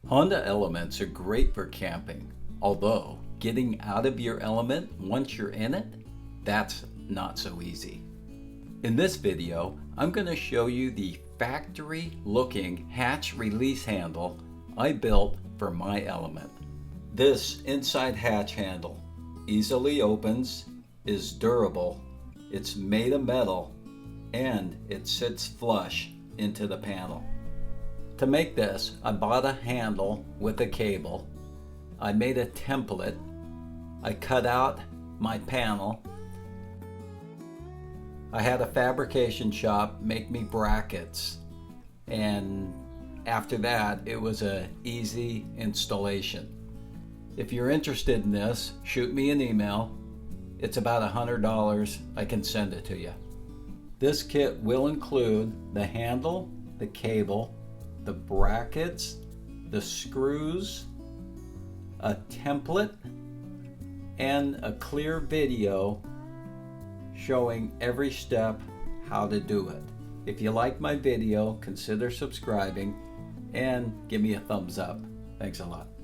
Honda Elements are great for camping, although getting out of your element once you're in it, that's not so easy. In this video, I'm going to show you the factory-looking hatch release handle I built for my element. This inside hatch handle easily opens, is durable, it's made of metal, and it sits flush into the panel. To make this, I bought a handle with a cable. I made a template. I cut out my panel. I had a fabrication shop make me brackets, and after that it was an easy installation. If you're interested in this, shoot me an email. It's about $100. I can send it to you. This kit will include the handle, the cable, the brackets, the screws, a template, and a clear video showing every step how to do it. If you like my video, consider subscribing and give me a thumbs up. Thanks a lot.